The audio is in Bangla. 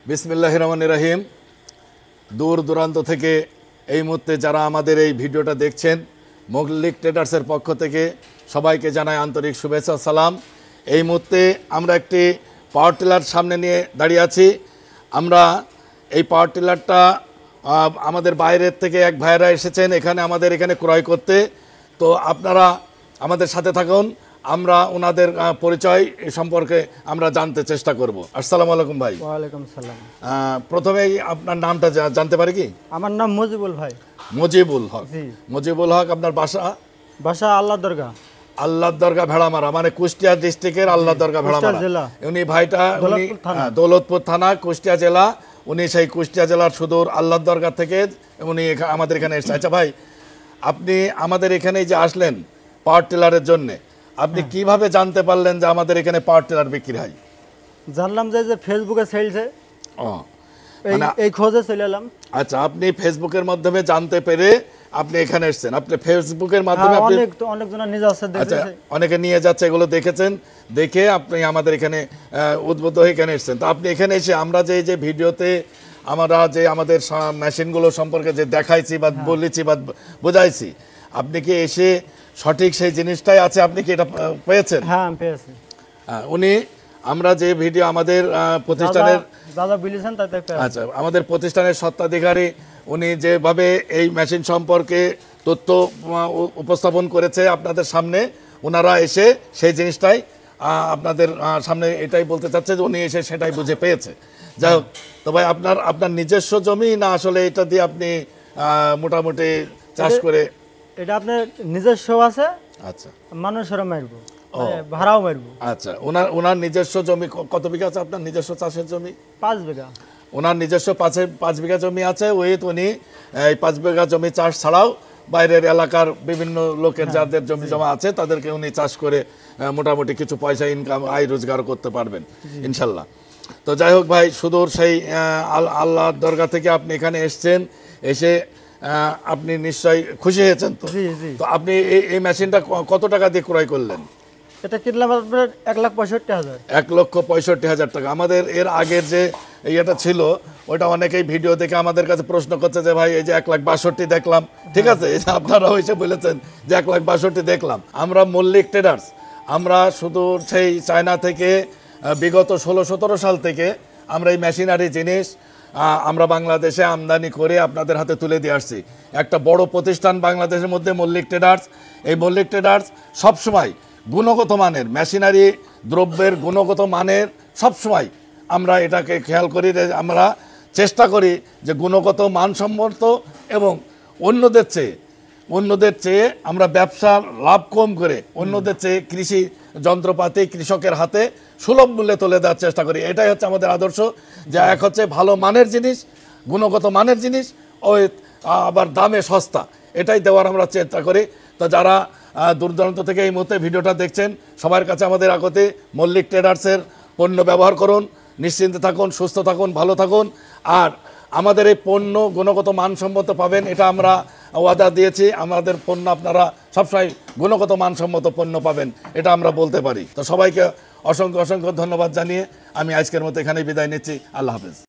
বিসমিল্লাহির রহমানির রহিম। দূর দূরান্ত থেকে এই মুহূর্তে যারা আমাদের এই ভিডিওটা দেখছেন, মল্লিক ট্রেডার্সের পক্ষ থেকে সবাইকে জানাই আন্তরিক শুভেচ্ছা সালাম। এই মুহূর্তে আমরা একটি পাওয়ার টিলার সামনে নিয়ে দাঁড়িয়ে আছি। আমরা এই পাওয়ার টিলারটা আমাদের বাইরের থেকে এক ভাইরা এসেছেন এখানে আমাদের এখানে ক্রয় করতে। তো আপনারা আমাদের সাথে থাকুন, আমরা ওনাদের পরিচয় সম্পর্কে আমরা জানতে চেষ্টা করব। আসসালামু আলাইকুম ভাই। ওয়ালাইকুম সালাম। প্রথমেই আপনার নামটা জানতে পারি কি? আমার নাম মজিবুল ভাই। মজিবুল হক। জি। মজিবুল হক, আপনার বাসা আল্লাহ দরগা। আল্লাহ দরগা ভেড়ামারা, মানে কুষ্টিয়া ডিস্ট্রিক্টের আল্লাহ দরগা ভেড়ামারা। উনি ভাইটা দৌলতপুর থানা, কুষ্টিয়া জেলা। উনি সেই কুষ্টিয়া জেলার সুদূর আল্লাহ দরগা থেকে উনি আমাদের এখানে এসেছে। আচ্ছা ভাই, আপনি আমাদের এখানে যে আসলেন পাওয়ার টিলারের জন্য, আপনি কিভাবে জানতে পারলেন যে আমাদের এখানে পাওয়ার টিলার বিক্রি হয়? জানলাম যে ফেসবুকে সেলছে, এই খোঁজে চলে এলাম। আচ্ছা, আপনি ফেসবুকের মাধ্যমে জানতে পেরে আপনি এখানে এসেছেন। আপনি ফেসবুকের মাধ্যমে অনেকজন নিয়ে যাচ্ছে, অনেকে নিয়ে যাচ্ছে, এগুলো দেখেছেন, দেখে আপনি আমাদের এখানে উদ্বুদ্ধ হয়ে এখানে এসেছেন। তো আপনি এখানে এসে আমরা যে ভিডিওতে আমরা যে আমাদের মেশিনগুলো সম্পর্কে যে দেখাইছি বা বলেছি বা বোঝাইছি, আপনি কি এসে সঠিক সেই জিনিসটাই আছে, আপনি কি এটা পেয়েছেন? হ্যাঁ, পেয়েছি। উনি আমরা যে ভিডিও আমাদের প্রতিষ্ঠানের দাদা বলেছেন তাতে। আচ্ছা, আমাদের প্রতিষ্ঠানের স্বত্বাধিকারী উনি যেভাবে এই মেশিন সম্পর্কে তথ্য উপস্থাপন করেছে আপনাদের সামনে, ওনারা এসে সেই জিনিসটাই আপনাদের সামনে এটাই বলতে চাচ্ছে যে উনি এসে সেটাই বুঝে পেয়েছে। যাই হোক, তো ভাই আপনার নিজস্ব জমি না আসলে এটা দিয়ে আপনি মোটামুটি চাষ করে? এটা আপনার নিজস্ব আছে। আচ্ছা, মানুষেরও মারবো, ভাড়াও মারবো। আচ্ছা, ওনার নিজস্ব জমি কত বিঘা আছে? আপনার নিজস্ব চাষের জমি 5 বিঘা। ওনার নিজস্ব 5 বিঘা জমি আছে। উনি এই 5 বিঘা জমি চাষ ছাড়াও বাইরের এলাকার বিভিন্ন লোকের যাদের জমি জমা আছে তাদেরকে উনি চাষ করে মোটামুটি কিছু পয়সা ইনকাম, আয় রোজগার করতে পারবেন ইনশাল্লাহ। তো যাই হোক ভাই, সুদূর সেই আল্লাহ দরগা থেকে আপনি এখানে এসছেন, এসে আপনি নিশ্চয়ই খুশি হয়েছেন। তো আপনি এই মেশিনটা কত টাকা দিয়ে ক্রয় করলেন? এটা কিনলাম আপনার 1,65,000। 1,65,000 টাকা। আমাদের এর আগের যে ইয়েটা ছিল ওইটা অনেকেই ভিডিও দেখে আমাদের কাছে প্রশ্ন করছে যে ভাই এই যে 1,62,000 দেখলাম, ঠিক আছে, এই যে আপনারাও এসে বলেছেন যে 1,62,000 দেখলাম। আমরা মল্লিক ট্রেডার্স, আমরা শুধু সেই চায়না থেকে বিগত 16-17 সাল থেকে আমরা এই মেশিনারি জিনিস আমরা বাংলাদেশে আমদানি করে আপনাদের হাতে তুলে দিয়ে আসছি। একটা বড় প্রতিষ্ঠান বাংলাদেশের মধ্যে মল্লিক ট্রেডার্স। এই মল্লিক ট্রেডার্স সবসময় গুণগত মানের মেশিনারি দ্রব্যের গুণগত মানের সবসময় আমরা এটাকে খেয়াল করি, আমরা চেষ্টা করি যে গুণগত মানসম্মত এবং অন্যদের চেয়ে আমরা ব্যবসা লাভ কম করে অন্যদের চেয়ে কৃষি যন্ত্রপাতি কৃষকের হাতে সুলভ মূল্যে তুলে দেওয়ার চেষ্টা করি। এটাই হচ্ছে আমাদের আদর্শ, যে এক হচ্ছে ভালো মানের জিনিস, গুণগত মানের জিনিস, ওই আবার দামে সস্তা, এটাই দেওয়ার আমরা চেষ্টা করি। তো যারা দূর দূরান্ত থেকে এই মুহূর্তে ভিডিওটা দেখছেন, সবার কাছে আমাদের আগতে মল্লিক ট্রেডার্সের পণ্য ব্যবহার করুন, নিশ্চিন্তে থাকুন, সুস্থ থাকুন, ভালো থাকুন। আর আমাদের এই পণ্য গুণগত মানসম্মত পাবেন, এটা আমরা ওয়াদা দিয়েছি। আমাদের পণ্য আপনারা সবসময় গুণগত মানসম্মত পণ্য পাবেন, এটা আমরা বলতে পারি। তো সবাইকে অসংখ্য ধন্যবাদ জানিয়ে আমি আজকের মতো এখানেই বিদায় নিচ্ছি। আল্লাহ হাফেজ।